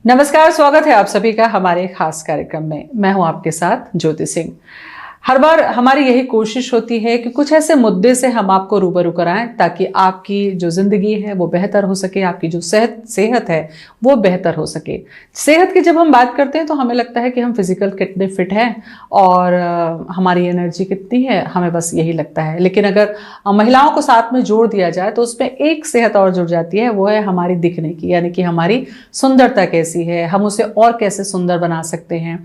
नमस्कार, स्वागत है आप सभी का हमारे खास कार्यक्रम में। मैं हूं आपके साथ ज्योति सिंह। हर बार हमारी यही कोशिश होती है कि कुछ ऐसे मुद्दे से हम आपको रूबरू कराएं ताकि आपकी जो जिंदगी है वो बेहतर हो सके, आपकी जो सेहत है वो बेहतर हो सके। सेहत की जब हम बात करते हैं तो हमें लगता है कि हम फिजिकल कितने फिट हैं और हमारी एनर्जी कितनी है, हमें बस यही लगता है। लेकिन अगर महिलाओं को साथ में जोड़ दिया जाए तो उसमें एक सेहत और जुड़ जाती है, वो है हमारी दिखने की, यानी कि हमारी सुंदरता कैसी है, हम उसे और कैसे सुंदर बना सकते हैं।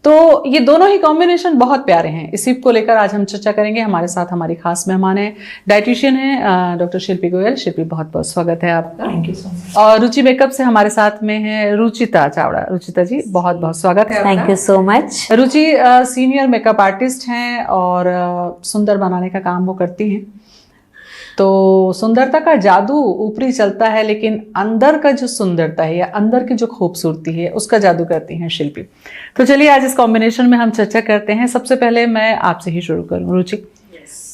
तो ये दोनों ही कॉम्बिनेशन बहुत प्यारे हैं। इसी को लेकर आज हम चर्चा करेंगे। हमारे साथ हमारी खास मेहमान है, डाइटिशियन है डॉक्टर शिल्पी गोयल। शिल्पी, बहुत बहुत स्वागत है आपका। Thank you so much. और रुचि मेकअप से हमारे साथ में है रुचिता चावड़ा। रुचिता जी, बहुत बहुत स्वागत है आपका। Thank you so much. Ruchi senior makeup artist हैं और सुंदर बनाने का काम वो करती हैं। तो सुंदरता का जादू ऊपरी चलता है, लेकिन अंदर का जो सुंदरता है या अंदर की जो खूबसूरती है उसका जादू करती हैं शिल्पी। तो चलिए आज इस कॉम्बिनेशन में हम चर्चा करते हैं। सबसे पहले मैं आपसे ही शुरू करूं। रुचि,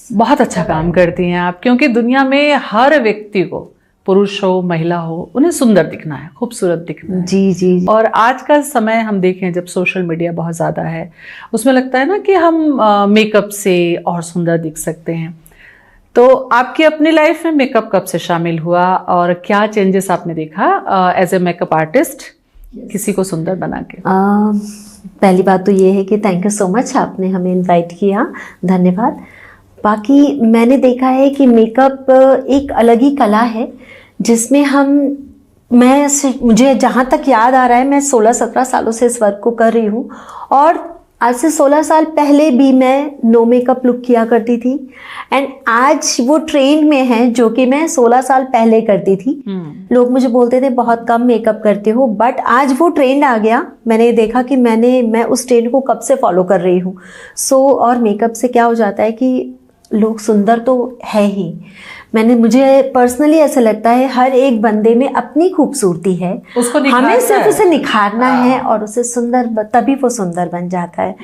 बहुत अच्छा काम करती हैं आप, क्योंकि दुनिया में हर व्यक्ति को, पुरुष हो महिला हो, उन्हें सुंदर दिखना है, खूबसूरत दिखना है। जी। और आज का समय हम देखें जब सोशल मीडिया बहुत ज़्यादा है, उसमें लगता है ना कि हम मेकअप से और सुंदर दिख सकते हैं। तो आपकी अपनी लाइफ में मेकअप कब से शामिल हुआ और क्या चेंजेस आपने देखा एज ए मेकअप आर्टिस्ट किसी को सुंदर बना के? पहली बात तो ये है कि थैंक यू सो मच, आपने हमें इनवाइट किया, धन्यवाद। बाकी मैंने देखा है कि मेकअप एक अलग ही कला है जिसमें मुझे जहाँ तक याद आ रहा है, मैं 16-17 सालों से इस वर्क को कर रही हूँ और आज से 16 साल पहले भी मैं नो मेकअप लुक किया करती थी एंड आज वो ट्रेंड में है जो कि मैं 16 साल पहले करती थी। लोग मुझे बोलते थे बहुत कम मेकअप करते हो, बट आज वो ट्रेंड आ गया। मैंने देखा कि मैं उस ट्रेंड को कब से फॉलो कर रही हूँ। और मेकअप से क्या हो जाता है कि लोग सुंदर तो है ही, मुझे पर्सनली ऐसा लगता है हर एक बंदे में अपनी खूबसूरती है, उसको हमें सिर्फ उसे निखारना है और उसे सुंदर, तभी वो सुंदर बन जाता है।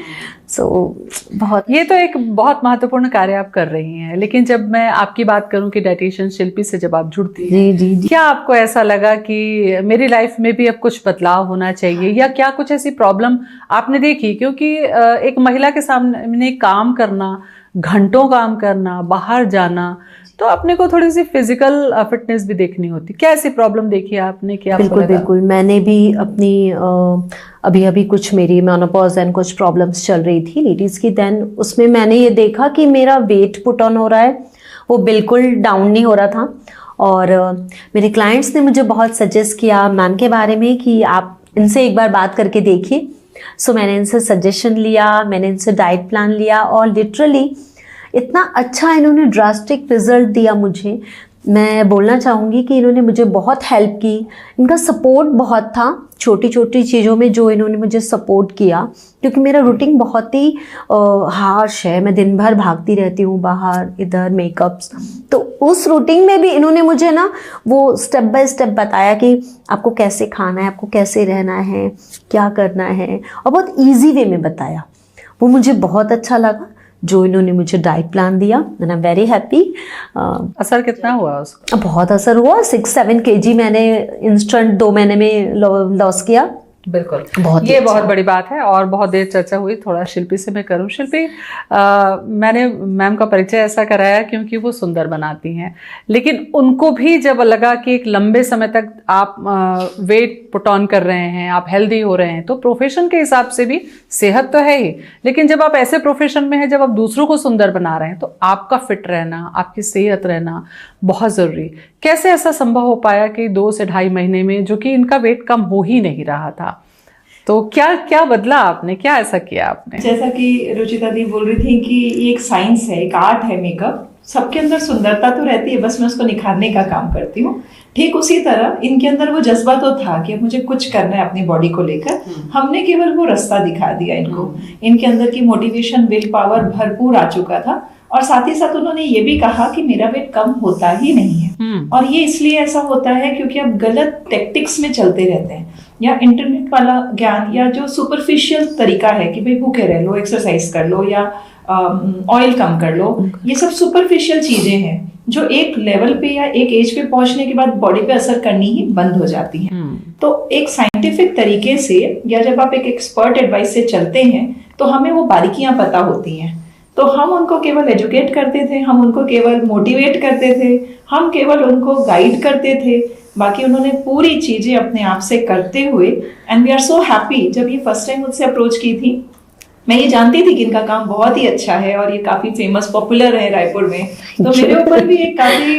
ये तो एक बहुत महत्वपूर्ण कार्य आप कर रही हैं। लेकिन जब मैं आपकी बात करूं कि डाइटिशियन शिल्पी से जब आप जुड़ती हैं, जी, क्या आपको ऐसा लगा कि मेरी लाइफ में भी अब कुछ बदलाव होना चाहिए, या क्या कुछ ऐसी प्रॉब्लम आपने देखी? क्योंकि एक महिला के सामने काम करना, घंटों काम करना, बाहर जाना, तो अपने को थोड़ी सी फिजिकल फिटनेस भी देखनी होती। क्या ऐसी प्रॉब्लम देखी आपने? क्या बिल्कुल मैंने भी अपनी अभी कुछ मेरी मेनोपॉज एंड कुछ प्रॉब्लम्स चल रही थी लेडीज़ की। देन उसमें मैंने ये देखा कि मेरा वेट पुट ऑन हो रहा है, वो बिल्कुल डाउन नहीं हो रहा था। और मेरे क्लाइंट्स ने मुझे बहुत सजेस्ट किया मैम के बारे में कि आप इनसे एक बार बात करके देखिए। मैंने इनसे सजेशन लिया, मैंने इनसे डाइट प्लान लिया और लिटरली इतना अच्छा इन्होंने ड्रास्टिक रिजल्ट दिया मुझे। मैं बोलना चाहूँगी कि इन्होंने मुझे बहुत हेल्प की, इनका सपोर्ट बहुत था छोटी छोटी चीज़ों में जो इन्होंने मुझे सपोर्ट किया। क्योंकि मेरा रूटीन बहुत ही हार्श है, मैं दिन भर भागती रहती हूँ बाहर इधर मेकअप्स, तो उस रूटीन में भी इन्होंने मुझे ना वो स्टेप बाय स्टेप बताया कि आपको कैसे खाना है, आपको कैसे रहना है, क्या करना है, और बहुत ईजी वे में बताया। वो मुझे बहुत अच्छा लगा जो इन्होंने मुझे डाइट प्लान दिया। I am very happy. असर कितना हुआ उसका? बहुत असर हुआ। 6-7 kg मैंने इंस्टेंट 2 महीने में लॉस किया। बिल्कुल, ये बहुत बड़ी बात है। और बहुत देर चर्चा हुई, थोड़ा शिल्पी से मैं करूँ। शिल्पी, मैंने मैम का परिचय ऐसा कराया क्योंकि वो सुंदर बनाती हैं, लेकिन उनको भी जब लगा कि एक लंबे समय तक आप वेट पुट ऑन कर रहे हैं, आप हेल्दी हो रहे हैं, तो प्रोफेशन के हिसाब से भी सेहत तो है ही, लेकिन जब आप ऐसे प्रोफेशन में हैं जब आप दूसरों को सुंदर बना रहे हैं तो आपका फिट रहना, आपकी सेहत रहना बहुत ज़रूरी। कैसे ऐसा संभव हो पाया कि 2 से 2.5 महीने में, जो कि इनका वेट कम हो ही नहीं रहा था, तो क्या बदला आपने, क्या ऐसा किया आपने? जैसा कि रुचिता दी बोल रही थी कि ये एक साइंस है, एक आर्ट है मेकअप। सबके अंदर सुंदरता तो रहती है, बस मैं उसको निखारने का काम करती हूँ। ठीक उसी तरह इनके अंदर वो जज्बा तो था कि मुझे कुछ करना है अपनी बॉडी को लेकर। हमने केवल वो रास्ता दिखा दिया इनको। इनके अंदर की मोटिवेशन, विल पावर भरपूर आ चुका था। और साथ ही साथ उन्होंने ये भी कहा कि मेरा वेट कम होता ही नहीं है। और ये इसलिए ऐसा होता है क्योंकि आप गलत टैक्टिक्स में चलते रहते हैं, या इंटरनेट वाला ज्ञान, या जो सुपरफिशियल तरीका है कि भाई भूखे रह लो, एक्सरसाइज कर लो, या ऑयल कम कर लो, ये सब सुपरफिशियल चीजें हैं जो एक लेवल पे या एक एज पे पहुंचने के बाद बॉडी पे असर करनी ही बंद हो जाती हैं। तो एक साइंटिफिक तरीके से या जब आप एक एक्सपर्ट एडवाइस से चलते हैं तो हमें वो बारीकियां पता होती हैं। तो हम उनको केवल एजुकेट करते थे, हम उनको केवल मोटिवेट करते थे, हम केवल उनको गाइड करते थे, बाकी उन्होंने पूरी चीजें अपने आप से करते हुए। And we are so happy. जब ये फर्स्ट टाइम मुझसे अप्रोच की थी, मैं ये जानती थी कि इनका काम बहुत ही अच्छा है और ये काफी फेमस पॉपुलर है रायपुर में, तो मेरे ऊपर भी एक काफी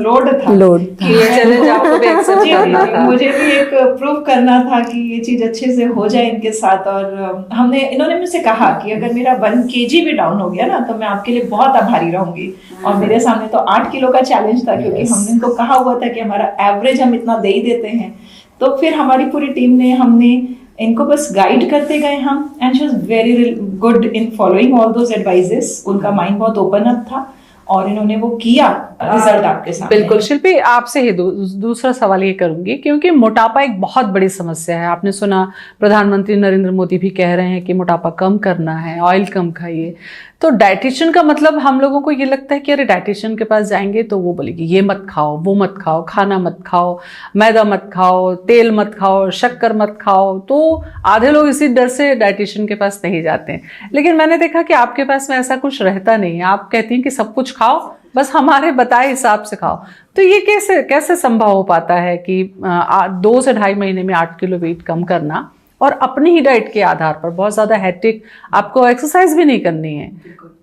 लोड था कि ये चैलेंज आपको भी एक्सेप्ट करना था। मुझे भी एक प्रूव करना था कि ये चीज अच्छे से हो जाए इनके साथ। और इन्होंने मुझसे कहा कि अगर मेरा 1 kg भी डाउन हो गया ना तो मैं आपके लिए बहुत आभारी रहूंगी। और मेरे सामने तो 8 किलो का चैलेंज था, क्योंकि हमने इनको कहा हुआ था कि हमारा एवरेज हम इतना दे ही देते हैं। तो फिर हमारी पूरी टीम ने, हमने इनको बस गाइड करते गए हम। And she was very good in following all those advises. उनका माइंड बहुत ओपन अप था और इन्होंने वो किया, रिजल्ट आपके सामने। बिल्कुल शिल्पी, आपसे ही दूसरा सवाल ये करूंगी, क्योंकि मोटापा एक बहुत बड़ी समस्या है। आपने सुना प्रधानमंत्री नरेंद्र मोदी भी कह रहे हैं कि मोटापा कम करना है, ऑयल कम खाइए। तो डाइटिशियन का मतलब हम लोगों को ये लगता है कि अरे डाइटिशियन के पास जाएंगे तो वो बोलेगी ये मत खाओ, वो मत खाओ, खाना मत खाओ, मैदा मत खाओ, तेल मत खाओ, शक्कर मत खाओ। तो आधे लोग इसी डर से डाइटिशियन के पास नहीं जाते हैं। लेकिन मैंने देखा कि आपके पास में ऐसा कुछ रहता नहीं है। आप कहती हैं कि सब कुछ खाओ, बस हमारे बताए हिसाब से खाओ। तो ये कैसे संभव हो पाता है कि 2 से 2.5 महीने में 8 किलो वेट कम करना, और अपनी ही डाइट के आधार पर? बहुत ज्यादा हैट्रिक, आपको एक्सरसाइज भी नहीं करनी है,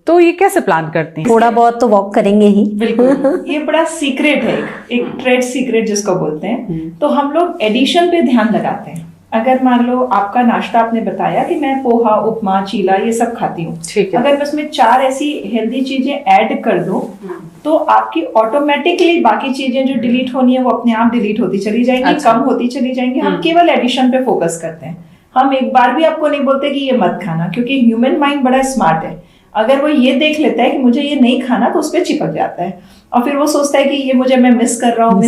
तो ये कैसे प्लान करती हैं? थोड़ा बहुत तो वॉक करेंगे ही। बिल्कुल, ये बड़ा सीक्रेट है, एक ट्रेड सीक्रेट जिसको बोलते हैं। तो हम लोग एडिशन पे ध्यान लगाते हैं। अगर मान लो आपका नाश्ता आपने बताया कि मैं पोहा, उपमा, चीला ये सब खाती हूँ, अगर मैं उसमें 4 ऐसी हेल्दी चीजें ऐड कर दूं तो आपकी ऑटोमेटिकली बाकी चीजें जो डिलीट होनी है वो अपने आप डिलीट होती चली जाएंगी। अच्छा। कम होती चली जाएंगी। हम केवल एडिशन पे फोकस करते हैं। हम एक बार भी आपको नहीं बोलते कि ये मत खाना, क्योंकि ह्यूमन माइंड बड़ा स्मार्ट है। अगर वो ये देख लेता है कि मुझे ये नहीं खाना तो उस पर चिपक जाता है और फिर वो सोचता है कि ये मुझे मैं मिस कर रहा हूँ,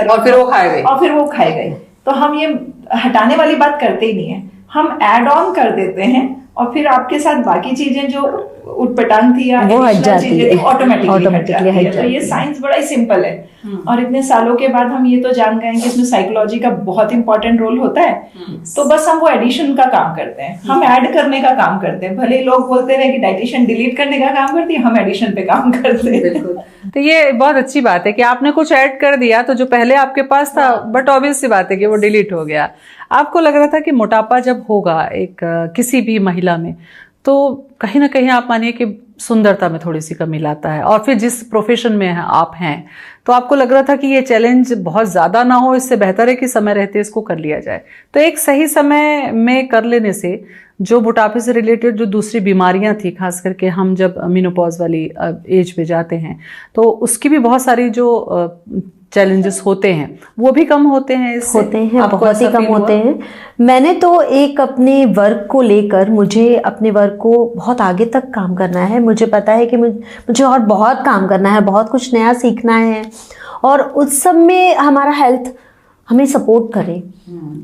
और फिर वो खाएगा। तो हम ये हटाने वाली बात करते ही नहीं है, हम ऐड ऑन कर देते हैं और फिर आपके साथ बाकी चीजें जो उटपटांग थी या वो हट जाती है, ऑटोमेटिकली हट जाती है। तो ये साइंस बड़ा ही सिंपल है। और इतने सालों के बाद हम ये तो जान गए हैं कि इसमें साइकोलॉजी का बहुत इंपॉर्टेंट रोल होता है। तो बस हम वो एडिशन का काम करते हैं, हम ऐड करने का काम करते हैं। भले लोग बोलते रहे कि डाइटिशियन डिलीट करने का काम करती है, हम एडिशन पे काम करते हैं। तो ये बहुत अच्छी बात है कि आपने कुछ ऐड कर दिया तो जो पहले आपके पास था, बट ऑब्वियस सी बात है कि वो डिलीट हो गया। आपको लग रहा था कि मोटापा जब होगा एक किसी भी महिला में, तो कहीं ना कहीं आप मानिए कि सुंदरता में थोड़ी सी कमी लाता है, और फिर जिस प्रोफेशन में आप हैं तो आपको लग रहा था कि ये चैलेंज बहुत ज़्यादा ना हो, इससे बेहतर है कि समय रहते इसको कर लिया जाए। तो एक सही समय में कर लेने से जो मोटापे से रिलेटेड जो दूसरी बीमारियां थी, खास करके हम जब मेनोपॉज वाली एज पे जाते हैं तो उसकी भी बहुत सारी जो चैलेंजेस होते हैं वो भी कम होते हैं, बहुत ही कम होते हैं। मैंने तो एक अपने वर्क को लेकर, मुझे अपने वर्क को बहुत आगे तक काम करना है। मुझे पता है कि मुझे और बहुत काम करना है, बहुत कुछ नया सीखना है, और उस सब में हमारा हेल्थ हमें सपोर्ट करे,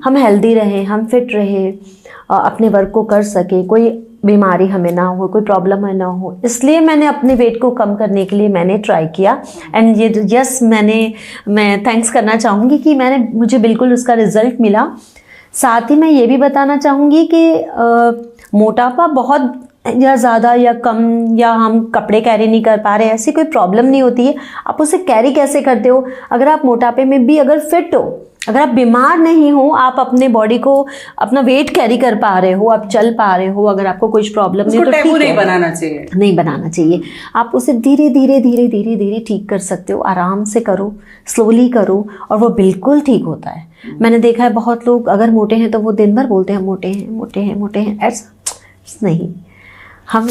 हम हेल्दी रहें, हम फिट रहें, अपने वर्क को कर सके, कोई बीमारी हमें ना हो, कोई प्रॉब्लम है ना हो। इसलिए मैंने अपने वेट को कम करने के लिए मैंने ट्राई किया। एंड ये मैं थैंक्स करना चाहूँगी कि मुझे बिल्कुल उसका रिजल्ट मिला। साथ ही मैं ये भी बताना चाहूँगी कि मोटापा बहुत या ज़्यादा या कम, या हम कपड़े कैरी नहीं कर पा रहे, ऐसी कोई प्रॉब्लम नहीं होती है। आप उसे कैरी कैसे करते हो? अगर आप मोटापे में भी अगर फिट हो, अगर आप बीमार नहीं हो, आप अपने बॉडी को, अपना वेट कैरी कर पा रहे हो, आप चल पा रहे हो, अगर आपको कुछ प्रॉब्लम नहीं तो ठीक है, नहीं बनाना चाहिए। आप उसे धीरे धीरे ठीक कर सकते हो। आराम से करो, स्लोली करो, और वो बिल्कुल ठीक होता है। मैंने देखा है बहुत लोग अगर मोटे हैं तो वो दिन भर बोलते हैं मोटे हैं। ऐसा नहीं, हम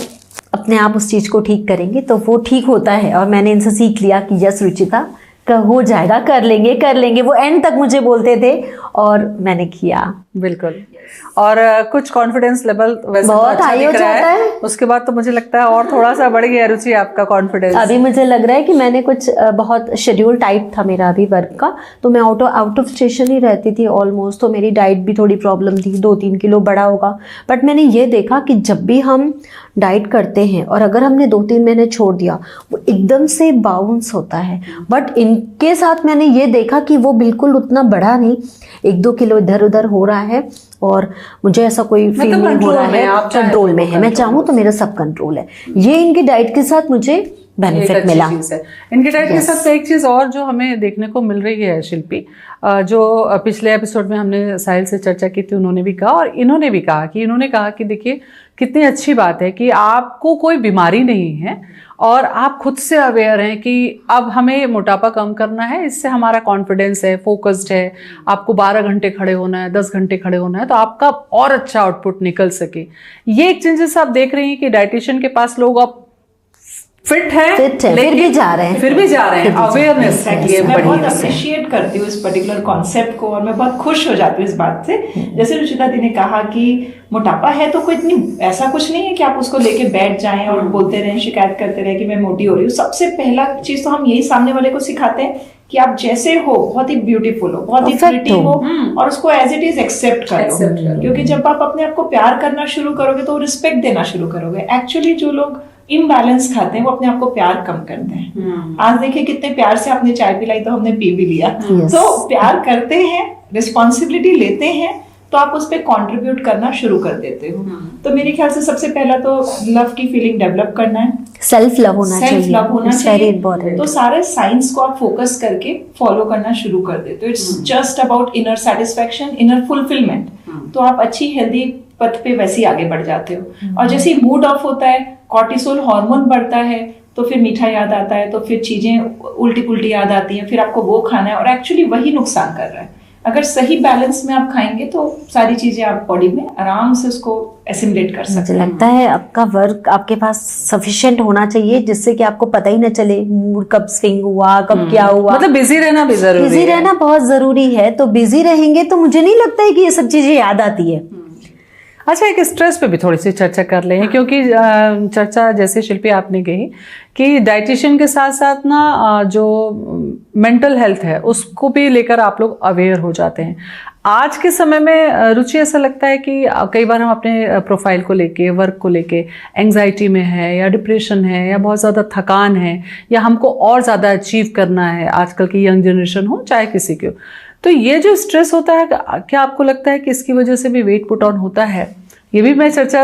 अपने आप उस चीज़ को ठीक करेंगे तो वो ठीक होता है। और मैंने इनसे सीख लिया कि यस रुचिता, हो जाएगा, कर लेंगे। वो एंड तक मुझे बोलते थे और मैंने किया। बिल्कुल। और कुछ कॉन्फिडेंस लेवल वैसे बहुत तो अच्छा हाई हो जाता है। उसके बाद तो मुझे लगता है और थोड़ा सा बढ़ गया रुचि आपका कॉन्फिडेंस। अभी मुझे लग रहा है कि मैंने कुछ बहुत शेड्यूल टाइप था मेरा अभी वर्क का, तो मैं आउट ऑफ स्टेशन ही रहती थी ऑलमोस्ट। तो मेरी डाइट भी थोड़ी प्रॉब्लम थी, 2-3 किलो बढ़ा होगा। बट मैंने ये देखा कि जब भी हम डाइट करते हैं और अगर हमने 2-3 महीने छोड़ दिया, वो एकदम से बाउंस होता है। बट इनके साथ मैंने ये देखा कि वो बिल्कुल उतना बढ़ा नहीं, 1-2 किलो इधर उधर हो रहा है और मुझे ऐसा कोई फील नहीं हो रहा है, आप चाहे कंट्रोल तो में है, मैं चाहूँ तो मेरा सब कंट्रोल है। ये इनकी डाइट के साथ मुझे बेनिफिट मिला। इनके डाइट के साथ एक चीज़ और जो हमें देखने को मिल रही है शिल्पी, जो पिछले एपिसोड में हमने साहिल से चर्चा की थी, उन्होंने भी कहा और इन्होंने भी कहा कि देखिए कितनी अच्छी बात है कि आपको कोई बीमारी नहीं है और आप खुद से अवेयर हैं कि अब हमें मोटापा कम करना है, इससे हमारा कॉन्फिडेंस है, फोकस्ड है, आपको 12 घंटे खड़े होना है, 10 घंटे खड़े होना है, तो आपका और अच्छा आउटपुट निकल सके। ये एक चेंजेस आप देख रही हैं कि डाइटिशियन के पास लोग अब फिट है फिर भी जा रहे हैं, अवेयरनेस है। मैं बहुत अप्रिशिएट करती हूँ इस पर्टिकुलर कॉन्सेप्ट को और मैं बहुत खुश हो जाती हूँ इस बात से। जैसे रुचिता दी ने कहा कि मोटापा है तो कोई इतनी ऐसा कुछ नहीं है कि आप उसको लेके बैठ जाएं और बोलते रहें, शिकायत करते रहें कि मैं मोटी हो रही हूँ। सबसे पहला चीज तो हम यही सामने वाले को सिखाते हैं कि आप जैसे हो, बहुत ही ब्यूटीफुल हो, बहुत ही प्रिटी हो और उसको एज इट इज एक्सेप्ट करो। क्योंकि जब आप अपने आप को प्यार करना शुरू करोगे तो रिस्पेक्ट देना शुरू करोगे। एक्चुअली जो लोग इम्बैलेंस खाते हैं वो अपने आप को प्यार कम करते हैं। आज देखिए कितने प्यार से आपने चाय पिलाई तो हमने पी भी लिया। तो प्यार करते हैं, रिस्पॉन्सिबिलिटी लेते हैं तो आप उस पर कॉन्ट्रीब्यूट करना शुरू कर देते हो। तो मेरे ख्याल से सबसे पहला तो लव की फीलिंग डेवलप करना है, सेल्फ लव होना चाहिए। तो सारे साइंस को आप फोकस करके फॉलो करना शुरू कर देते हो। It's just about inner satisfaction, inner fulfilment. तो आप अच्छी हेल्दी पथ पे वैसे ही आगे बढ़ जाते हो। और जैसे ही मूड ऑफ होता है, कॉर्टिसोल हार्मोन बढ़ता है, तो फिर मीठा याद आता है, तो फिर चीजें उल्टी पुल्टी याद आती हैं, फिर आपको वो खाना है और एक्चुअली वही नुकसान कर रहा है। अगर सही बैलेंस में आप खाएंगे तो सारी चीजें आप बॉडी में आराम से उसको एसिमिलेट कर सकते हैं। मुझे लगता है आपका वर्क आपके पास सफिशिएंट होना चाहिए जिससे कि आपको पता ही न चले मूड कब स्विंग हुआ, कब क्या हुआ। मतलब बिजी रहना भी जरूरी है। बिजी रहना बहुत जरूरी है। तो बिजी रहेंगे तो मुझे नहीं लगता है कि ये सब चीजें याद आती है। अच्छा, एक स्ट्रेस पे भी थोड़ी सी चर्चा कर लें, क्योंकि चर्चा जैसे शिल्पी आपने कही कि डाइटिशियन के साथ साथ ना जो मेंटल हेल्थ है उसको भी लेकर आप लोग अवेयर हो जाते हैं। आज के समय में रुचि ऐसा लगता है कि कई बार हम अपने प्रोफाइल को लेके, वर्क को लेके एंग्जाइटी में है या डिप्रेशन है या बहुत ज़्यादा थकान है या हमको और ज़्यादा अचीव करना है, आजकल की यंग जनरेशन हो चाहे किसी की हो, तो ये जो स्ट्रेस होता है, क्या आपको लगता है कि इसकी वजह से भी वेट पुट ऑन होता है? ये भी मैं चर्चा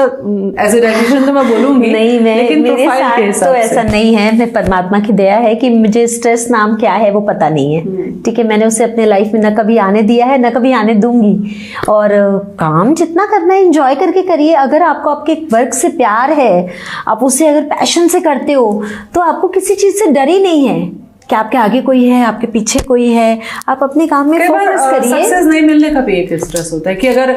एज ए डाइटिशियन तो मैं बोलूंगी नहीं, लेकिन मेरे साथ तो ऐसा नहीं है। मैं परमात्मा की दया है कि मुझे स्ट्रेस नाम क्या है वो पता नहीं है। ठीक है, मैंने उसे अपने लाइफ में न कभी आने दिया है, न कभी आने दूंगी। और काम जितना करना है एंजॉय करके करिए। अगर आपको आपके वर्क से प्यार है, आप उसे अगर पैशन से करते हो तो आपको किसी चीज से डर ही नहीं है कि आपके आगे कोई है, आपके पीछे कोई है। आप अपने काम में फोकस करिए। सक्सेस नहीं मिलने का भी एक स्ट्रेस होता है कि अगर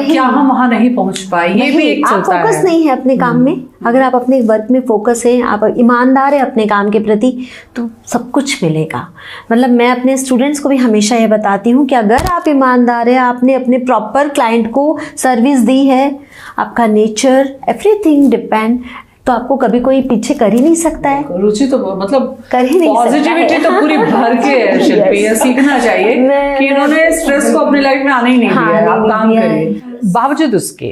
क्या हम वहां नहीं पहुंच पाए, ये भी एक आप फोकस नहीं है अपने काम में। अगर आप अपने वर्क में फोकस है, आप ईमानदार है अपने काम के प्रति, तो सब कुछ मिलेगा। मतलब मैं अपने स्टूडेंट्स को भी हमेशा ये बताती हूँ कि अगर आप ईमानदार है, आपने अपने प्रॉपर क्लाइंट को सर्विस दी है, आपका नेचर एवरीथिंग डिपेंड, तो आपको कभी कोई पीछे कर ही नहीं सकता है। रुचि तो मतलब कर ही नहीं पॉजिटिविटी तो पूरी भर के है शिल्पी। ये सीखना चाहिए कि इन्होंने स्ट्रेस को अपनी लाइफ में आने ही नहीं दिया है। आप काम करिए।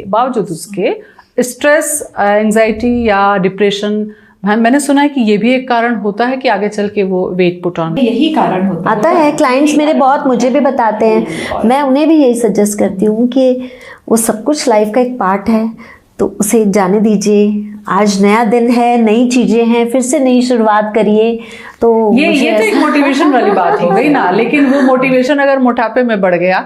बावजूद उसके स्ट्रेस, एंजाइटी या डिप्रेशन, मैंने सुना है कि ये भी एक कारण होता है कि आगे चल के वो वेट पुट ऑन, यही कारण आता है। क्लाइंट्स मेरे बहुत मुझे भी बताते हैं, मैं उन्हें भी यही सजेस्ट करती हूँ कि वो सब कुछ लाइफ का एक पार्ट है, तो उसे जाने दीजिए। आज नया दिन है, नई चीजें हैं, फिर से नई शुरुआत करिए। तो ये तो एक मोटिवेशन वाली बात हो गई ना। लेकिन वो मोटिवेशन अगर मोटापे में बढ़ गया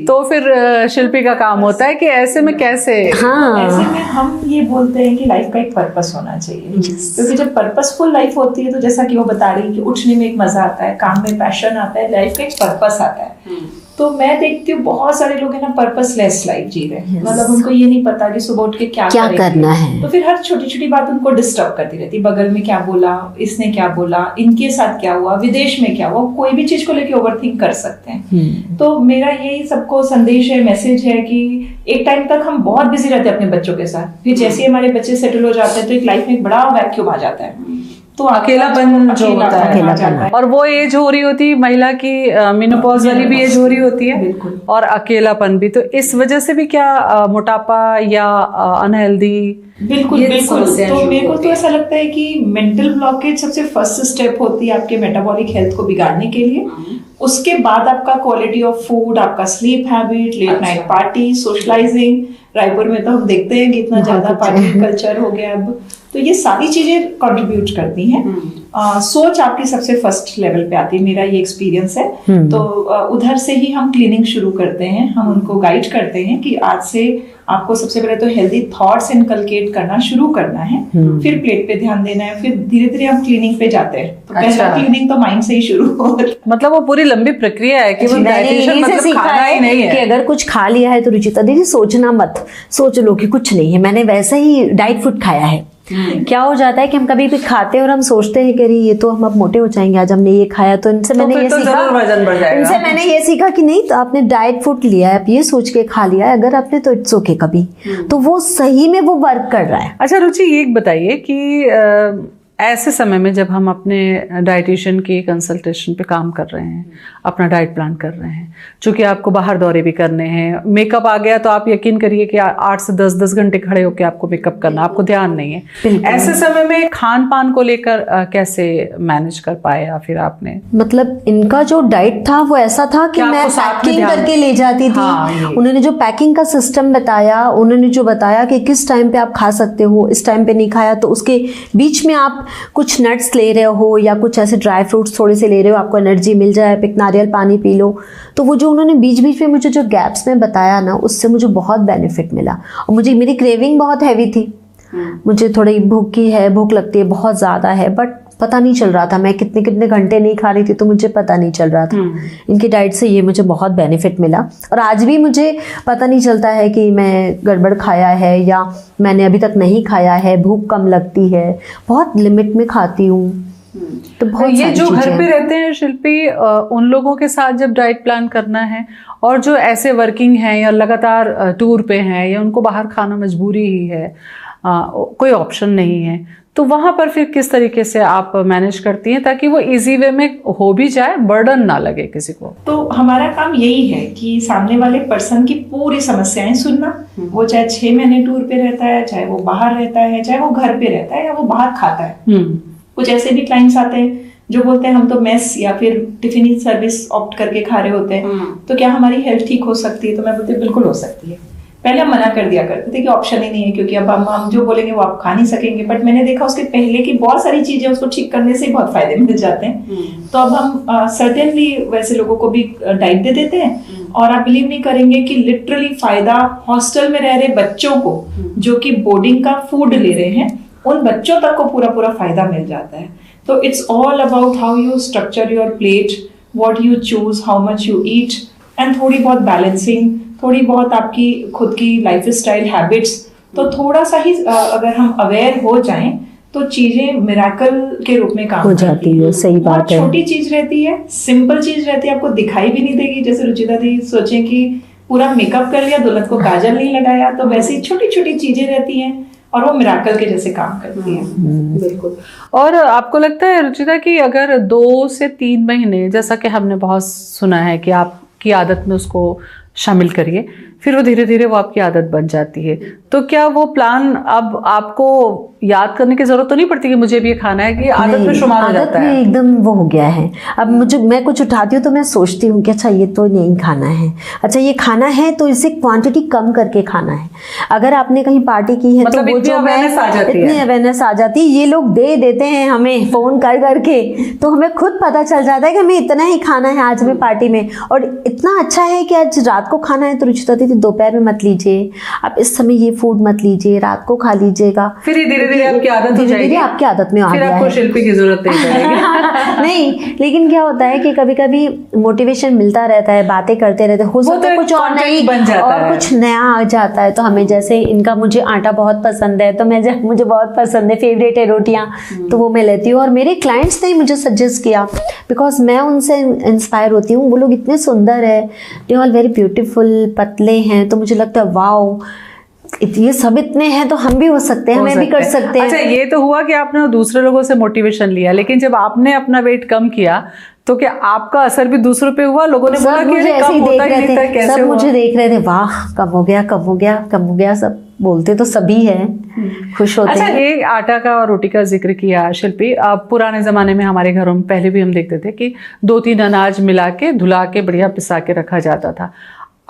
तो फिर शिल्पी का काम होता है कि ऐसे में कैसे। ऐसे में हम ये बोलते हैं कि लाइफ का एक पर्पस होना चाहिए। क्योंकि जब पर्पसफुल लाइफ होती है तो जैसा कि वो बता रही कि उठने में एक मजा आता है, काम में पैशन आता है, लाइफ का एक पर्पस आता है। तो मैं देखती हूँ बहुत सारे लोग है ना पर्पसलेस लाइफ जी रहे हैं। मतलब उनको ये नहीं पता कि सुबह उठ के क्या करना है। तो फिर हर छोटी छोटी बात उनको डिस्टर्ब करती रहती। बगल में क्या बोला, इसने क्या बोला, इनके साथ क्या हुआ, विदेश में क्या हुआ, कोई भी चीज को लेके ओवरथिंक कर सकते हैं। तो मेरा यही सबको संदेश है, मैसेज है कि एक टाइम तक हम बहुत बिजी रहते हैं अपने बच्चों के साथ, फिर जैसे ही हमारे बच्चे सेटल हो जाते हैं तो एक लाइफ में एक बड़ा वैक्यूम आ जाता है। तो अकेलापन जो होता है, और वो एज हो रही होती है महिला की, मेनोपॉज वाली भी एज हो रही होती है, और अकेलापन भी। तो इस वजह से भी क्या मोटापा या अनहेल्दी बिल्कुल ये बिल्कुल। समस्याएं तो शुरू मेरे को होती तो हैं। ऐसा लगता है कि मेंटल ब्लॉकेज सबसे फर्स्ट स्टेप होती है आपके मेटाबॉलिक हेल्थ को बिगाड़ने के लिए। उसके बाद आपका क्वालिटी ऑफ फूड, आपका sleep habit, late night party, socialising, Raipur में तो हम देखते हैं कि इतना बहुत ज्यादा अच्छा पार्टी कल्चर हो गया अब, तो ये सारी चीजें कंट्रीब्यूट करती हैं। सोच आपकी सबसे फर्स्ट लेवल पे आती है, मेरा ये एक्सपीरियंस है। तो उधर से ही हम क्लीनिंग शुरू करते हैं, हम उनको गाइड करते हैं कि आज से आपको सबसे पहले तो हेल्दी थॉट्स इनकलकेट करना शुरू करना है, फिर प्लेट पे ध्यान देना है, फिर धीरे धीरे हम क्लीनिंग पे जाते हैं। तो पहला क्लीनिंग तो माइंड से ही शुरू हो। मतलब वो पूरी लंबी प्रक्रिया है कि वो मैंने डाइटिशियन यही से मतलब सीखा खाना ही नहीं है कि है। अगर कुछ खा लिया है तो रुचिता दीदी सोचना मत, सोच लो कि कुछ नहीं है, मैंने वैसे ही डाइट फूड खाया है। क्या हो जाता है कि हम कभी भी खाते हैं और हम सोचते हैं कि अरे ये तो हम अब मोटे हो जाएंगे, आज हमने ये खाया, तो इनसे मैंने ये सीखा, जरूर वजन बढ़ जाएगा। इनसे मैंने ये सीखा कि नहीं, तो आपने डाइट फूड लिया है, आप ये सोच के खा लिया है, अगर आपने तो इट्स ओके कभी, तो वो सही में वो वर्क कर रहा है। अच्छा रुचि, ये एक बताइए कि ऐसे समय में जब हम अपने डाइटिशियन की कंसल्टेशन पे काम कर रहे हैं, अपना डाइट प्लान कर रहे हैं, चूंकि आपको बाहर दौरे भी करने हैं, मेकअप आ गया तो आप यकीन करिए कि 8 से 10 घंटे खड़े होकर आपको मेकअप करना, आपको ध्यान नहीं है। ऐसे समय में खान पान को लेकर कैसे मैनेज कर पाए या फिर आपने? मतलब इनका जो डाइट था वो ऐसा था कि मैं पैकिंग करके ले जाती थी। उन्होंने जो पैकिंग का सिस्टम बताया, उन्होंने जो बताया कि किस टाइम पे आप खा सकते हो, इस टाइम पे नहीं खाया तो उसके बीच में आप कुछ नट्स ले रहे हो या कुछ ऐसे ड्राई फ्रूट्स थोड़े से ले रहे हो, आपको एनर्जी मिल जाए, एक नारियल पानी पी लो। तो वो जो उन्होंने बीच बीच में मुझे जो गैप्स में बताया ना, उससे मुझे बहुत बेनिफिट मिला। और मुझे मेरी क्रेविंग बहुत हैवी थी, मुझे थोड़ी भूख लगती है, बहुत ज़्यादा है, बट पता नहीं चल रहा था मैं कितने कितने घंटे नहीं खा रही थी, तो मुझे पता नहीं चल रहा था। इनकी डाइट से ये मुझे बहुत बेनिफिट मिला, और आज भी मुझे पता नहीं चलता है कि मैं गड़बड़ खाया है या मैंने अभी तक नहीं खाया है। भूख कम लगती है, बहुत लिमिट में खाती हूँ। तो बहुत ये जो घर पे रहते हैं शिल्पी, उन लोगों के साथ जब डाइट प्लान करना है, और जो ऐसे वर्किंग हैं या लगातार टूर पे हैं या उनको बाहर खाना मजबूरी ही है, कोई ऑप्शन नहीं है, तो वहाँ पर फिर किस तरीके से आप मैनेज करती हैं ताकि वो इजी वे में हो भी जाए, बर्डन ना लगे किसी को? तो हमारा काम यही है कि सामने वाले पर्सन की पूरी समस्याएं सुनना, वो चाहे 6 महीने टूर पे रहता है, चाहे वो बाहर रहता है, चाहे वो घर पे रहता है या वो बाहर खाता है। कुछ ऐसे भी क्लाइंट्स आते हैं जो बोलते हैं हम तो मेस या फिर टिफिन सर्विस ऑप्ट करके खा रहे होते हैं, तो क्या हमारी हेल्थ ठीक हो सकती है? तो मैं बोलती बिल्कुल हो सकती है। पहले हम मना कर दिया करते थे कि ऑप्शन ही नहीं है, क्योंकि अब हम जो बोलेंगे वो आप खा नहीं सकेंगे, बट मैंने देखा उसके पहले की बहुत सारी चीजें उसको ठीक करने से बहुत फायदे मिल जाते हैं। तो अब हम सर्टेनली वैसे लोगों को भी डाइट दे देते हैं, और आप बिलीव नहीं करेंगे कि लिटरली फायदा हॉस्टल में रह रहे बच्चों को जो कि बोर्डिंग का फूड ले रहे हैं, उन बच्चों तक को पूरा फायदा मिल जाता है। तो it's all about how you structure your plate, what you choose, how much you eat, and थोड़ी बहुत बैलेंसिंग, थोड़ी बहुत आपकी खुद की लाइफ स्टाइल हैबिट्स। तो थोड़ा सा ही अगर हम अवेयर हो जाएं तो चीजें मिराकल के रूप में काम हो जाती है। सही बात है। छोटी चीज रहती है, सिंपल चीज रहती है, आपको दिखाई भी नहीं देगी। जैसे रुचिता दी सोचे कि पूरा मेकअप कर लिया, दुल्हन को काजल नहीं लगाया, तो वैसे ही छोटी छोटी चीजें रहती हैं और वो मिराकल के जैसे काम करती है। बिल्कुल। और आपको लगता है रुचिता कि अगर 2 से 3 महीने, जैसा कि हमने बहुत सुना है कि आपकी आदत में उसको शामिल करिए, फिर वो धीरे धीरे वो आपकी आदत बन जाती है, तो क्या वो प्लान अब आपको याद करने की जरूरत तो नहीं पड़ती कि मुझे भी ये खाना है, कि आदत में शुमार हो जाता है? एकदम वो हो गया है। अब मैं कुछ उठाती हूँ तो मैं सोचती हूँ कि अच्छा ये तो नहीं खाना है, अच्छा ये खाना है तो इसे क्वांटिटी कम करके खाना है। अगर आपने कहीं पार्टी की है मतलब तो वो जो इतनी अवेयरनेस आ जाती है, ये लोग दे देते हैं हमें फोन कर करके, तो हमें खुद पता चल जाता है कि हमें इतना ही खाना है आज में पार्टी में। और इतना अच्छा है कि आज रात को खाना है तो रुचिता दीदी दोपहर में मत लीजिए, आप इस समय ये फूड मत लीजिए, रात को खा लीजिएगा। फिर धीरे धीरे आपकी आदत हो जाएगी, आपकी आदत में आ फिर गया है। आपको शिल्पी की जरूरत नहीं पड़ेगी। नहीं, लेकिन क्या होता है कि कभी कभी मोटिवेशन मिलता रहता है, बातें करते रहते हैं, हो सकता है कुछ और नहीं बन जाता और है, कुछ नया आ जाता है। तो हमें जैसे इनका मुझे आटा बहुत पसंद है, तो मुझे बहुत पसंद है, फेवरेट है रोटियां, तो वो मैं लेती हूँ। और मेरे क्लाइंट्स ने मुझे सजेस्ट किया, बिकॉज मैं उनसे इंस्पायर होती हूँ। वो लोग इतने सुंदर है, दे ऑल वेरी ब्यूटीफुल, पतले हैं, तो मुझे लगता है वाओ ये सब इतने हैं तो हम भी हो सकते हैं, हमें भी कर सकते हैं। अच्छा, ये तो हुआ कि आपने दूसरे लोगों से मोटिवेशन लिया, लेकिन जब आपने अपना वेट कम किया तो क्या आपका असर भी दूसरों पे हुआ? लोगों ने बोला कि मुझे ऐसे ही देख रहे थे, सब हुआ? मुझे देख रहे थे, वाह कम हो गया, कम हो गया, कम हो गया सब। बोलते तो सभी हैं, खुश होते अच्छा, हैं। ये आटा का और रोटी का जिक्र किया शिल्पी, अब पुराने ज़माने में हमारे घरों में पहले भी हम देखते थे कि 2-3 अनाज मिला के धुला के बढ़िया पिसा के रखा जाता था।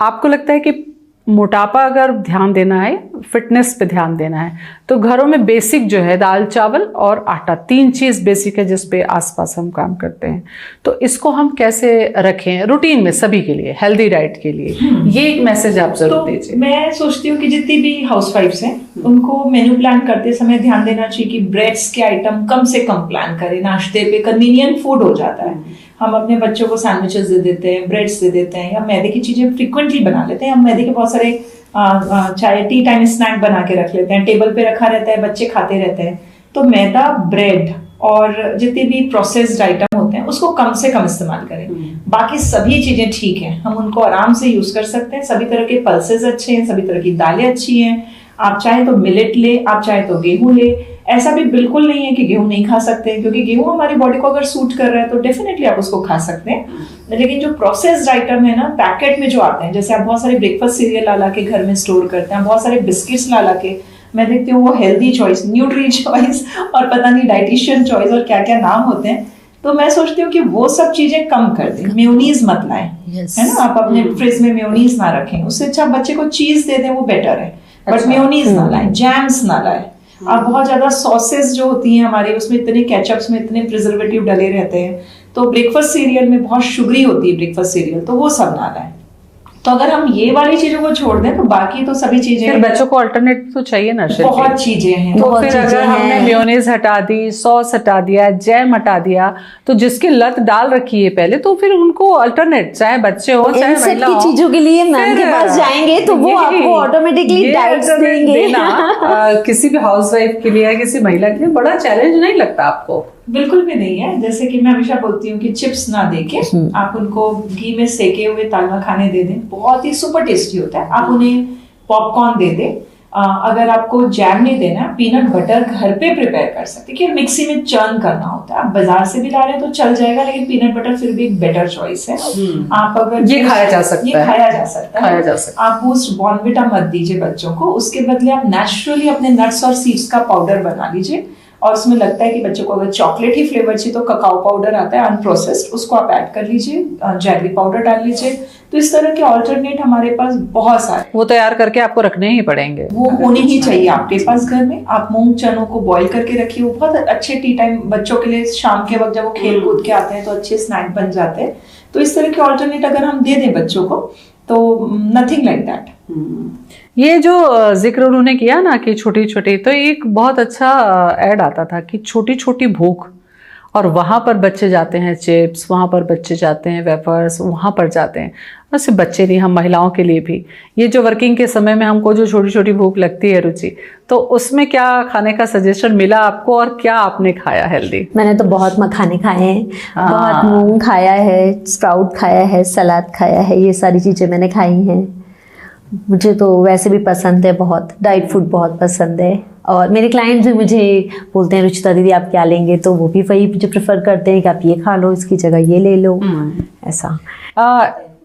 आपको लगता है कि मोटापा अगर ध्यान देना है, फिटनेस पे ध्यान देना है, तो घरों में बेसिक जो है दाल चावल और आटा, 3 चीज़ बेसिक है जिस पे आसपास हम काम करते हैं, तो इसको हम कैसे रखें रूटीन में सभी के लिए, हेल्दी डाइट के लिए? ये एक मैसेज आप जरूर तो दीजिए। मैं सोचती हूँ कि जितनी भी हाउसवाइफ्स हैं उनको मेन्यू प्लान करते समय ध्यान देना चाहिए कि ब्रेड्स के आइटम कम से कम प्लान करें। नाश्ते पे कन्वीनियंट फूड हो जाता है, हम अपने बच्चों को सैंडविचेस दे देते हैं, ब्रेड्स दे देते हैं, या मैदे की चीजें फ्रिक्वेंटली बना लेते हैं। हम मैदे के बहुत सारे चाहे टी टाइम स्नैक बना के रख लेते हैं, टेबल पे रखा रहता है, बच्चे खाते रहते हैं। तो मैदा, ब्रेड और जितने भी प्रोसेस्ड आइटम होते हैं उसको कम से कम इस्तेमाल करें। बाकी सभी चीजें ठीक हैं, हम उनको आराम से यूज कर सकते हैं। सभी तरह के पल्सेस अच्छे हैं, सभी तरह की दालें अच्छी हैं। आप चाहे तो मिलेट ले, आप चाहे तो गेहूं ले। ऐसा भी बिल्कुल नहीं है कि गेहूं नहीं खा सकते, क्योंकि गेहूं हमारी बॉडी को अगर सूट कर रहा है तो डेफिनेटली आप उसको खा सकते हैं। लेकिन जो प्रोसेस्ड आइटम है ना, पैकेट में जो आते हैं, जैसे आप बहुत सारे ब्रेकफास्ट सीरियल ला के घर में स्टोर करते हैं, बहुत सारे बिस्किट्स ला के, मैं देखती हूँ वो हेल्दी चॉइस, न्यूट्री चॉइस और पता नहीं डाइटिशियन चॉइस और क्या क्या नाम होते हैं। तो मैं सोचती हूँ कि वो सब चीजें कम कर दें। मेयोनीज मत लाएं, है ना, आप अपने फ्रिज में मेयोनीज ना रखें। उससे अच्छा बच्चे को चीज दे दें, वो बेटर है। बट मेयोनीज ना लाएं, जैम्स ना लाएं। आप बहुत ज्यादा सॉसेस जो होती हैं हमारे, उसमें इतने केचप्स में इतने प्रिजर्वेटिव डले रहते हैं। तो ब्रेकफास्ट सीरियल में बहुत शुगरी होती है ब्रेकफास्ट सीरियल, तो वो सब ना लाएं। तो अगर हम ये वाली चीजों को छोड़ दें तो बाकी तो सभी चीजें, फिर बच्चों को अल्टरनेट तो चाहिए ना शिल्पी। बहुत चीजें हैं। तो बहुत फिर चीजें अगर हमने हैं। मेयोनेज हटा दी, सॉस हटा दिया, जैम हटा दिया, तो जिसकी लत डाल रखी है पहले, तो फिर उनको अल्टरनेट, चाहे बच्चे हो चाहे इन सब महिला की हो, चीजों के लिए मैम के पास जाएंगे तो वो यही- आपको ऑटोमेटिकली ये डाइट्स alternate देंगे। देना, किसी भी हाउसवाइफ के लिए, किसी महिला के लिए बड़ा चैलेंज नहीं लगता आपको? बिल्कुल भी नहीं है। जैसे कि मैं हमेशा बोलती हूँ कि चिप्स ना देके आप उनको घी में सेके हुए ताल मखाने दे दें, बहुत ही सुपर टेस्टी होता है। आप उन्हें पॉपकॉर्न दे दें। अगर आपको जैम नहीं देना, पीनट बटर घर पे प्रिपेयर कर सकते हैं, कि मिक्सी में चर्न करना होता है। आप बाजार से भी ला रहे हैं तो चल जाएगा, लेकिन पीनट बटर फिर भी एक बेटर चॉइस है। आप अगर ये खाया जा सकता ये है। खाया जा सकता है। खाया जा सकता आप बूस्ट बॉर्नविटा मत दीजिए बच्चों को, उसके बदले आप नेचुरली अपने नट्स और सीड्स का पाउडर बना लीजिए। और उसमें लगता है कि बच्चों को अगर चॉकलेट ही फ्लेवर चाहिए तो ककाओ पाउडर आता है अनप्रोसेस्ड, उसको आप ऐड कर लीजिए, जैगरी पाउडर डाल लीजिए। तो इस तरह के ऑल्टरनेट हमारे पास बहुत सारे, वो तैयार करके आपको रखने ही पड़ेंगे। वो होने ही चाहिए आपके पास घर में। आप मूंग चनों को बॉईल करके रखिए, वो बहुत अच्छे टी टाइम बच्चों के लिए, शाम के वक्त जब वो खेल कूद के आते हैं तो अच्छे स्नैक बन जाते हैं। तो इस तरह के ऑल्टरनेट अगर हम दे दें बच्चों को तो नथिंग लाइक दैट। ये जो जिक्र उन्होंने किया ना कि छोटी छोटी, तो एक बहुत अच्छा ऐड आता था कि छोटी छोटी भूख, और वहाँ पर बच्चे जाते हैं चिप्स, वहाँ पर बच्चे जाते हैं वेफर्स, वहाँ पर जाते हैं। और सिर्फ बच्चे नहीं, हम महिलाओं के लिए भी, ये जो वर्किंग के समय में हमको जो छोटी छोटी भूख लगती है रुचि, तो उसमें क्या खाने का सजेशन मिला आपको और क्या आपने खाया हेल्दी? मैंने तो बहुत मखाने खाए हैं, बहुत मूंग खाया है, स्प्राउट खाया है, सलाद खाया है, ये सारी चीज़ें मैंने खाई हैं। मुझे तो वैसे भी पसंद है, बहुत डाइट फूड बहुत पसंद है। और मेरे क्लाइंट्स भी मुझे बोलते हैं रुचिता दीदी आप क्या लेंगे, तो वो भी वही मुझे प्रेफर करते हैं कि आप ये खा लो, इसकी जगह ये ले लो, ऐसा।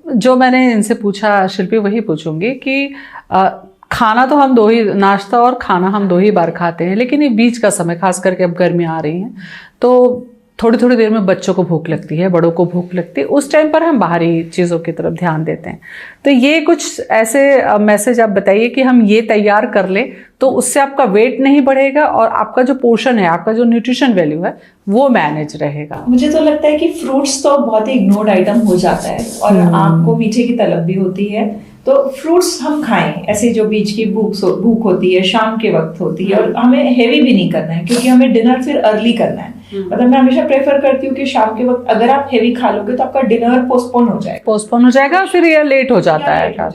जो मैंने इनसे पूछा शिल्पी, वही पूछूंगी कि खाना तो हम 2 ही, नाश्ता और खाना हम 2 ही बार खाते हैं, लेकिन ये बीच का समय, खास करके अब गर्मी आ रही हैं तो थोड़ी थोड़ी देर में बच्चों को भूख लगती है, बड़ों को भूख लगती है, उस टाइम पर हम बाहरी चीज़ों की तरफ ध्यान देते हैं। तो ये कुछ ऐसे मैसेज आप बताइए कि हम ये तैयार कर लें तो उससे आपका वेट नहीं बढ़ेगा और आपका जो पोर्शन है, आपका जो न्यूट्रिशन वैल्यू है, वो मैनेज रहेगा। मुझे तो लगता है कि फ्रूट्स तो बहुत ही इग्नोर्ड आइटम हो जाता है, और आपको मीठे की तलब भी होती है, तो फ्रूट्स हम खाएं। ऐसे जो बीच की भूख होती है, शाम के वक्त होती है, और हमें हेवी भी नहीं करना है, क्योंकि हमें डिनर फिर अर्ली करना है। मतलब मैं हमेशा प्रेफर करती हूँ कि शाम के वक्त अगर आप हेवी खा लोगे तो आपका डिनर पोस्टपोन हो जाएगा, फिर ये लेट हो जाता है।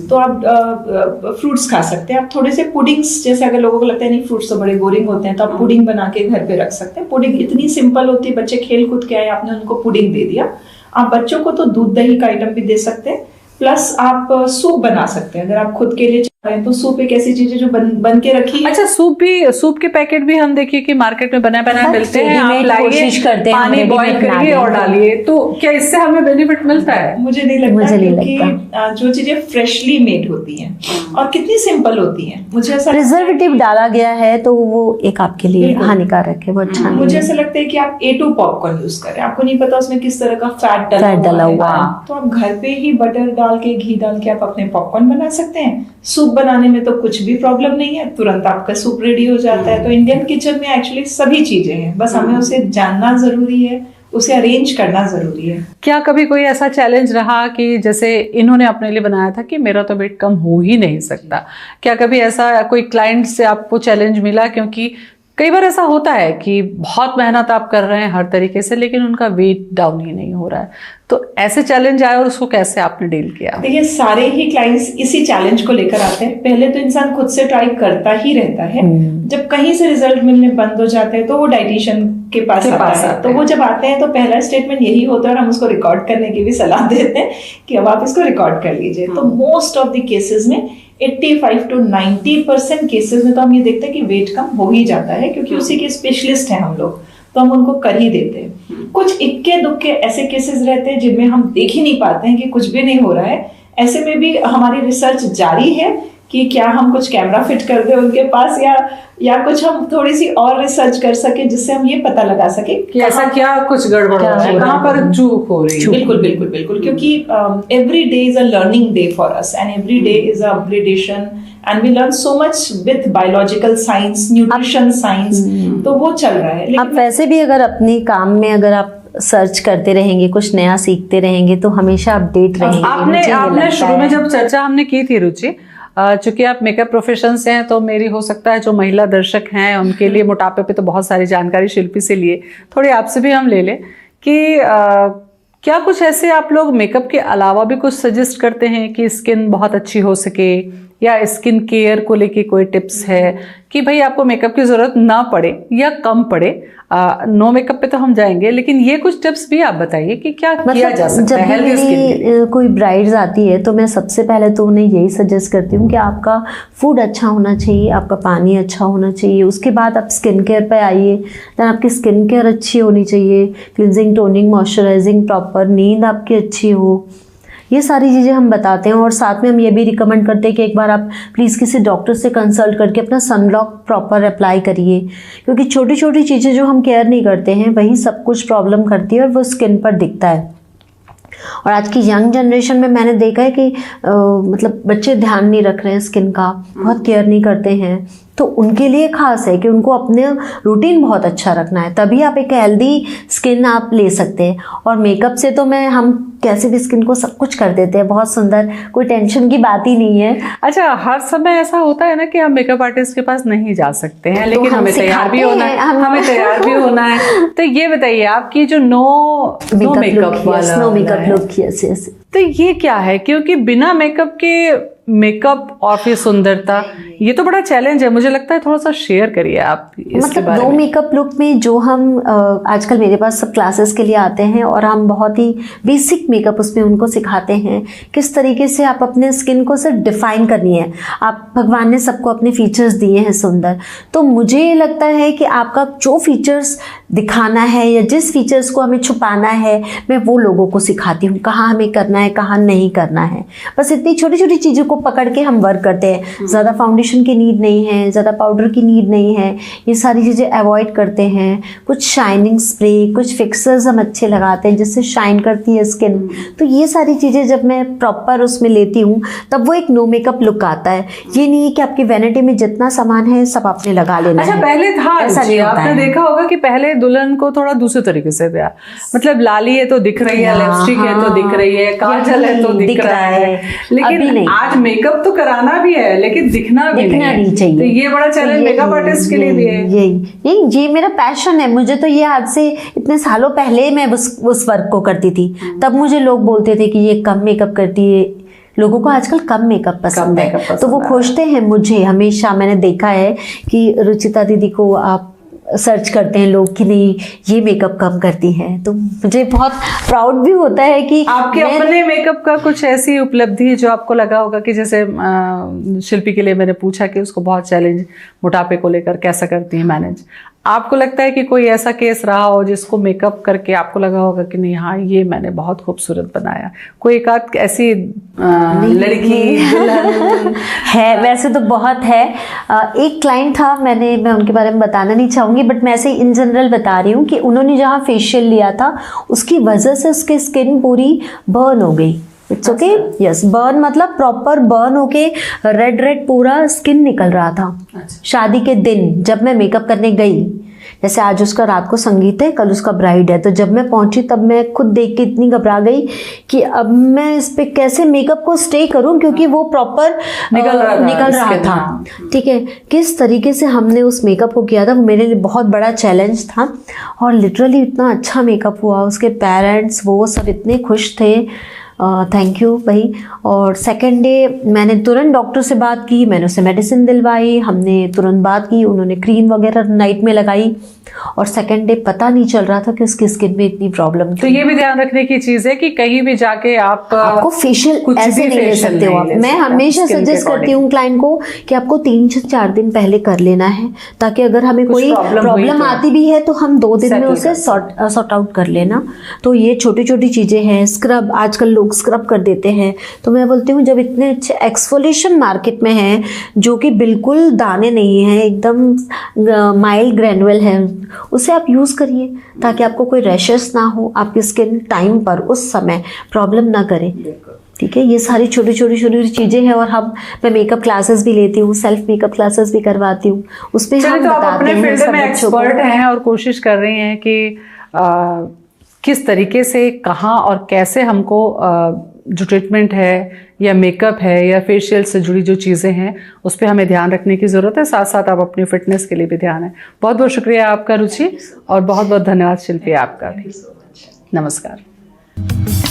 तो आप फ्रूट्स खा सकते हैं। आप थोड़े से पुडिंग्स, जैसे अगर लोगों को लगता है नहीं फ्रूट्स तो बड़े बोरिंग होते हैं, तो आप पुडिंग बना के घर पे रख सकते हैं। पुडिंग इतनी सिंपल होती है, बच्चे खेल कूद के आए, आपने उनको पुडिंग दे दिया। आप बच्चों को तो दूध दही का आइटम भी दे सकते हैं, प्लस आप सूप बना सकते हैं। अगर आप खुद के लिए तो सूप एक ऐसी चीज है जो बन के रखी है। अच्छा, सूप के पैकेट भी हम देखिए कि मार्केट में बना बनाए मिलते हैं, आप ready-made लाइए, कोशिश करते हैं, पानी ready-made बॉईल बना करिए दें। और डालिए, तो क्या इससे हमें बेनिफिट मिलता है? मुझे नहीं लगता, मुझे नहीं क्योंकि जो चीजें फ्रेशली मेड होती हैं और कितनी सिंपल होती हैं, मुझे ऐसा प्रिजर्वेटिव डाला गया है तो वो एक आपके लिए बिल्कुल। हानिकारक है, वो अच्छा नहीं मुझे है। ऐसा लगता है कि आप A2 पॉपकॉर्न यूज करें, आपको नहीं पता उसमें किस तरह का फैट डला हुआ है, है। तो आप घर पे ही बटर डाल के, घी डाल के आप अपने पॉपकॉर्न बना सकते हैं। सूप बनाने में तो कुछ भी प्रॉब्लम नहीं है, तुरंत आपका सूप रेडी हो जाता है। तो इंडियन किचन में एक्चुअली सभी चीजें हैं, बस हमें उसे जानना जरूरी है, उसे अरेंज करना जरूरी है। क्या कभी कोई ऐसा चैलेंज रहा कि जैसे इन्होंने अपने लिए बनाया था कि मेरा तो वेट कम हो ही नहीं सकता, क्या कभी ऐसा कोई क्लाइंट से आपको चैलेंज मिला? क्योंकि कई बार ऐसा होता है कि बहुत मेहनत आप कर रहे हैं हर तरीके से, लेकिन उनका वेट डाउन ही नहीं हो रहा है, तो ऐसे चैलेंज आए और उसको कैसे आपने डील किया? देखिए, सारे ही क्लाइंट्स इसी चैलेंज को लेकर आते हैं। पहले तो इंसान खुद से ट्राई करता ही रहता है, जब कहीं से रिजल्ट मिलने बंद हो जाते हैं तो वो डाइटिशियन के पास आता है। तो वो जब आते हैं तो पहला स्टेटमेंट यही होता है, और हम उसको रिकॉर्ड करने की भी सलाह देते हैं कि अब आप इसको रिकॉर्ड कर लीजिए। तो मोस्ट ऑफ द केसेस में 85 to 90% केसेस में तो हम ये देखते हैं कि वेट कम हो ही जाता है, क्योंकि उसी के स्पेशलिस्ट हैं हम लोग, तो हम उनको कर ही देते हैं। कुछ इक्के दुक्के ऐसे केसेस रहते हैं जिनमें हम देख ही नहीं पाते हैं कि कुछ भी नहीं हो रहा है। ऐसे में भी हमारी रिसर्च जारी है कि क्या हम कुछ कैमरा फिट कर दें उनके पास, या कुछ हम थोड़ी सी और रिसर्च कर सके जिससे हम ये पता लगा सके कि ऐसा क्या कुछ गड़बड़ हो रहा है, कहाँ पर चूक हो रही है। बिल्कुल बिल्कुल बिल्कुल, क्योंकि every day is a learning day for us, and every day is a upgradation, and we learn so much with biological science, nutrition science, तो वो चल रहा है। आप वैसे भी अगर अपने काम में अगर आप सर्च करते रहेंगे, कुछ नया सीखते रहेंगे, तो हमेशा अपडेट रहेंगे। आपने शुरू में जब चर्चा हमने की थी रुचि, चूंकि आप मेकअप प्रोफेशन से हैं, तो मेरी हो सकता है जो महिला दर्शक हैं उनके लिए मोटापे पे तो बहुत सारी जानकारी शिल्पी से लिए, थोड़ी आपसे भी हम ले लें कि क्या कुछ ऐसे आप लोग मेकअप के अलावा भी कुछ सजेस्ट करते हैं कि स्किन बहुत अच्छी हो सके, या स्किन केयर को लेके कोई टिप्स है कि भाई आपको मेकअप की ज़रूरत ना पड़े या कम पड़े? नो मेकअप पे तो हम जाएंगे, लेकिन ये कुछ टिप्स भी आप बताइए कि क्या किया जा सकता है हेल्दी स्किन के लिए? कोई ब्राइड्स आती है तो मैं सबसे पहले तो उन्हें यही सजेस्ट करती हूँ कि आपका फूड अच्छा होना चाहिए, आपका पानी अच्छा होना चाहिए, उसके बाद आप स्किन केयर पे आइए। दैन आपकी स्किन केयर अच्छी होनी चाहिए, क्लिनजिंग, टोनिंग, मॉइस्चराइजिंग, प्रॉपर नींद आपकी अच्छी हो, ये सारी चीज़ें हम बताते हैं। और साथ में हम ये भी रिकमेंड करते हैं कि एक बार आप प्लीज़ किसी डॉक्टर से कंसल्ट करके अपना सनब्लॉक प्रॉपर अप्लाई करिए, क्योंकि छोटी छोटी चीज़ें जो हम केयर नहीं करते हैं वही सब कुछ प्रॉब्लम करती है और वो स्किन पर दिखता है। और आज की यंग जनरेशन में मैंने देखा है कि मतलब बच्चे ध्यान नहीं रख रहे हैं स्किन का, बहुत केयर नहीं करते हैं, तो उनके लिए खास है कि उनको अपने रूटीन बहुत अच्छा रखना है, तभी आप एक हेल्दी स्किन आप ले सकते हैं। और मेकअप से तो हम कैसे भी स्किन को सब कुछ कर देते हैं, बहुत सुंदर, कोई टेंशन की बात ही नहीं है। अच्छा, हर समय ऐसा होता है ना कि हम मेकअप आर्टिस्ट के पास नहीं जा सकते हैं, लेकिन हमें तैयार भी होना है, हमें तैयार भी होना है। तो ये बताइए, आपकी जो नो मेकअप वाला नो मेकअप लुक, यस, तो ये क्या है? क्योंकि बिना मेकअप के मेकअप और फिर सुंदरता, ये तो बड़ा चैलेंज है, मुझे लगता है थोड़ा सा शेयर करिए आप इसके मतलब बारे नो में। मेकअप लुक में जो हम आजकल मेरे पास सब क्लासेस के लिए आते हैं और हम बहुत ही बेसिक मेकअप उसमें उनको सिखाते हैं किस तरीके से आप अपने स्किन को सिर्फ डिफाइन करनी है। आप भगवान ने सबको अपने फीचर्स दिए हैं सुंदर, तो मुझे ये लगता है कि आपका जो फीचर्स दिखाना है या जिस फीचर्स को हमें छुपाना है, मैं वो लोगों को सिखाती हूँ, कहाँ हमें करना है, कहाँ नहीं करना है। बस इतनी छोटी छोटी चीज़ों को पकड़ के हम वर्क करते हैं। ज़्यादा फाउंडेशन की नीड नहीं है, ज़्यादा पाउडर की नीड नहीं है, ये सारी चीज़ें अवॉइड करते हैं। कुछ शाइनिंग स्प्रे, कुछ फिक्सर्स हम अच्छे लगाते हैं जिससे शाइन करती है स्किन। तो ये सारी चीज़ें जब मैं प्रॉपर उसमें लेती हूँ तब वो एक नो मेकअप लुक आता है। ये नहीं है कि आपकी वैनिटी में जितना सामान है सब आपने लगा लेना अच्छा, है। पहले था ऐसा नहीं होता आपने है। देखा होगा कि पहले दुल्हन को थोड़ा दूसरे तरीके से दिया, मतलब लाली है तो दिख रही है, लिपस्टिक है तो दिख रही है, काजल है तो दिख रहा है, लेकिन आज मेकअप तो कराना भी है लेकिन दिखना भी नहीं चाहिए। तो ये बड़ा चैलेंज मेकअप आर्टिस्ट के लिए भी है। यही ये मेरा पैशन है। मुझे तो ये आज से इतने सालों पहले मैं उस वर्क को करती थी, तब मुझे लोग बोलते थे कि ये कम मेकअप करती है। लोगों को आजकल कम मेकअप पसंद है, तो वो खोजते हैं मुझे। हमेशा मैंने देखा है कि रुचिता दीदी को आप सर्च करते हैं लोग कि नहीं ये मेकअप कम करती हैं, तो मुझे बहुत प्राउड भी होता है कि आपके अपने मेकअप का कुछ ऐसी उपलब्धि जो आपको लगा होगा कि जैसे शिल्पी के लिए मैंने पूछा कि उसको बहुत चैलेंज मोटापे को लेकर कैसा करती है मैनेज, आपको लगता है कि कोई ऐसा केस रहा हो जिसको मेकअप करके आपको लगा होगा कि नहीं हाँ ये मैंने बहुत खूबसूरत बनाया, कोई एक आध ऐसी लड़की दुल्हन है? वैसे तो बहुत है। एक क्लाइंट था, मैं उनके बारे में बताना नहीं चाहूँगी, बट मैं ऐसे इन जनरल बता रही हूँ कि उन्होंने जहाँ फेशियल लिया था उसकी वजह से उसकी स्किन पूरी बर्न हो गई। इट्स ओके, यस, बर्न मतलब प्रॉपर बर्न होके रेड पूरा स्किन निकल रहा था। शादी के दिन जब मैं मेकअप करने गई, जैसे आज उसका रात को संगीत है, कल उसका ब्राइड है, तो जब मैं पहुंची तब मैं खुद देख के इतनी घबरा गई कि अब मैं इस पे कैसे मेकअप को स्टे करूं, क्योंकि वो प्रॉपर निकल रहा था। ठीक है, किस तरीके से हमने उस मेकअप को किया था वो मेरे लिए बहुत बड़ा चैलेंज था, और लिटरली इतना अच्छा मेकअप हुआ। उसके पेरेंट्स वो सब इतने खुश थे, थैंक यू भाई। और सेकेंड डे मैंने तुरंत डॉक्टर से बात की, मैंने उसे मेडिसिन दिलवाई, हमने तुरंत बात की, उन्होंने क्रीम वगैरह नाइट में लगाई, और सेकेंड डे पता नहीं चल रहा था कि उसकी स्किन में इतनी प्रॉब्लम थी। तो ये भी ध्यान रखने की चीज़ है कि कहीं भी जाके आपको फेशियल ऐसे नहीं ले सकते हो आप। मैं हमेशा सजेस्ट करती हूँ क्लाइंट को कि आपको 3 से 4 दिन पहले कर लेना है, ताकि अगर हमें कोई प्रॉब्लम आती भी है तो हम 2 दिन में उसे सॉर्ट आउट कर लेना। तो ये छोटी छोटी चीज़ें हैं। स्क्रब, आजकल लोग स्क्रब कर देते हैं, तो मैं बोलती हूँ जब इतने अच्छे एक्सफोलिएशन मार्केट में है जो कि बिल्कुल दाने नहीं है, एकदम माइल्ड ग्रेनुअल है, उसे आप यूज़ करिए ताकि आपको कोई रैशेस ना हो, आपकी स्किन टाइम पर उस समय प्रॉब्लम ना करे। ठीक है, ये सारी छोटी छोटी चीज़ें हैं। और मैं मेकअप क्लासेस भी लेती हूँ, सेल्फ मेकअप क्लासेस भी करवाती हूँ, उसमें हम तो आप बताते अपने हैं फील्ड सब में बच्चों को। एक्सपर्ट हैं और कोशिश कर रही हैं कि किस तरीके से, कहाँ और कैसे हमको जो ट्रीटमेंट है या मेकअप है या फेशियल से जुड़ी जो चीज़ें हैं उस पर हमें ध्यान रखने की ज़रूरत है। साथ साथ आप अपनी फिटनेस के लिए भी ध्यान है। बहुत बहुत शुक्रिया आपका रुचि, और बहुत बहुत धन्यवाद शिल्पी आपका भी। नमस्कार।